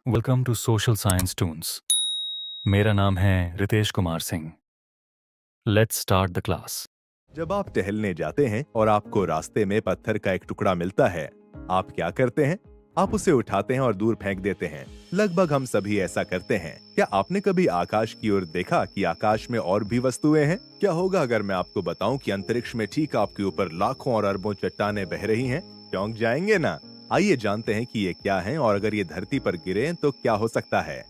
Welcome to social science toons. मेरा नाम है Ritesh Kumar Singh. Let's start the class. जब आप टहलने जाते हैं और आपको रास्ते में पत्थर का एक टुकड़ा मिलता है, आप क्या करते हैं? आप उसे उठाते हैं और दूर फेंक देते हैं। लगभग हम सभी ऐसा करते हैं। क्या आपने कभी आकाश की ओर देखा कि आकाश में और भी वस्तुएं हैं? क्या होगा अगर मैं आपको बताऊं कि अंतरिक्ष में ठीक आपके ऊपर लाखों और अरबों चट्टानें बह रही हैं? चौंक जाएंगे ना? आइए जानते हैं कि ये क्या है और अगर ये धरती पर गिरे तो क्या हो सकता है।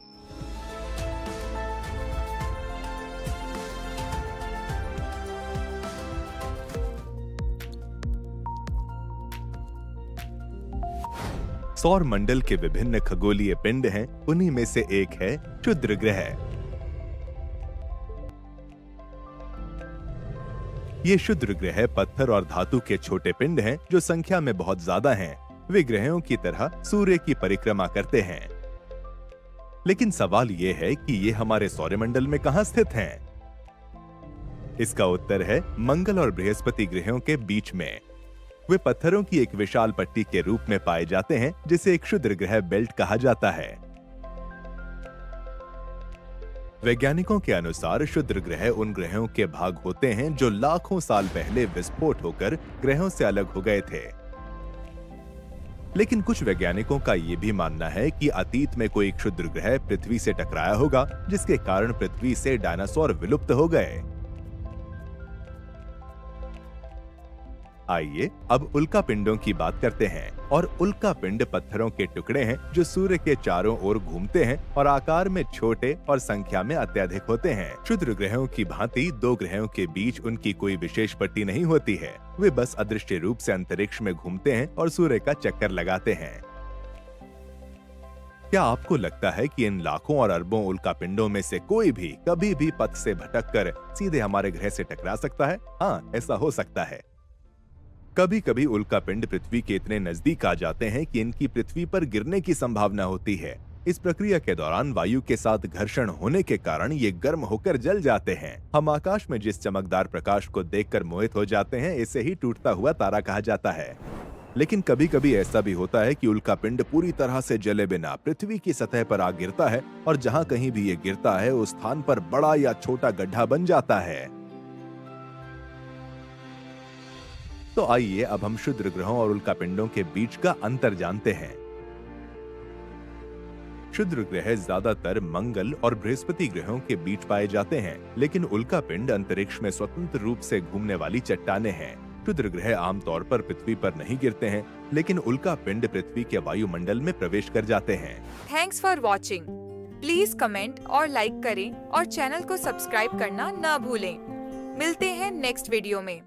सौर मंडल के विभिन्न खगोलीय पिंड हैं, उन्हीं में से एक है क्षुद्र ग्रह। ये क्षुद्र ग्रह पत्थर और धातु के छोटे पिंड हैं जो संख्या में बहुत ज्यादा हैं। वे ग्रहों की तरह सूर्य की परिक्रमा करते हैं। लेकिन सवाल ये है कि ये हमारे सौरमंडल में कहाँ स्थित हैं? इसका उत्तर है मंगल और बृहस्पति ग्रहों के बीच में। वे पत्थरों की एक विशाल पट्टी के रूप में पाए जाते हैं जिसे एक क्षुद्र ग्रह बेल्ट कहा जाता है। वैज्ञानिकों के अनुसार क्षुद्र ग्रह उन ग्रहों के भाग होते हैं जो लाखों साल पहले विस्फोट होकर ग्रहों से अलग हो गए थे। लेकिन कुछ वैज्ञानिकों का ये भी मानना है कि अतीत में कोई क्षुद्र ग्रह पृथ्वी से टकराया होगा जिसके कारण पृथ्वी से डायनासोर विलुप्त हो गए। आइए अब उल्का पिंडों की बात करते हैं। और उल्का पिंड पत्थरों के टुकड़े हैं जो सूर्य के चारों ओर घूमते हैं और आकार में छोटे और संख्या में अत्यधिक होते हैं। क्षुद्र ग्रहों की भांति दो ग्रहों के बीच उनकी कोई विशेष पट्टी नहीं होती है। वे बस अदृश्य रूप से अंतरिक्ष में घूमते हैं और सूर्य का चक्कर लगाते हैं। क्या आपको लगता है कि इन लाखों और अरबों उल्का पिंडों में से कोई भी कभी भी पथ से भटककर सीधे हमारे ग्रह से टकरा सकता है? हाँ, ऐसा हो सकता है। कभी कभी उल्का पिंड पृथ्वी के इतने नजदीक आ जाते हैं कि इनकी पृथ्वी पर गिरने की संभावना होती है। इस प्रक्रिया के दौरान वायु के साथ घर्षण होने के कारण ये गर्म होकर जल जाते हैं। हम आकाश में जिस चमकदार प्रकाश को देखकर मोहित हो जाते हैं, इसे ही टूटता हुआ तारा कहा जाता है। लेकिन कभी कभी ऐसा भी होता है कि उल्का पिंड पूरी तरह से जले बिना पृथ्वी की सतह पर आ गिरता है और जहाँ कहीं भी ये गिरता है उस स्थान पर बड़ा या छोटा गड्ढा बन जाता है। तो आइए अब हम क्षुद्र ग्रहों और उल्कापिंडों के बीच का अंतर जानते हैं। क्षुद्र ग्रह ज्यादातर मंगल और बृहस्पति ग्रहों के बीच पाए जाते हैं, लेकिन उल्कापिंड अंतरिक्ष में स्वतंत्र रूप से घूमने वाली चट्टानें हैं। क्षुद्र ग्रह आमतौर पर पृथ्वी पर नहीं गिरते हैं, लेकिन उल्कापिंड पृथ्वी के वायुमंडल में प्रवेश कर जाते हैं। Thanks for watching. Please comment और लाइक करें और चैनल को सब्सक्राइब करना ना भूलें। मिलते हैं नेक्स्ट वीडियो में।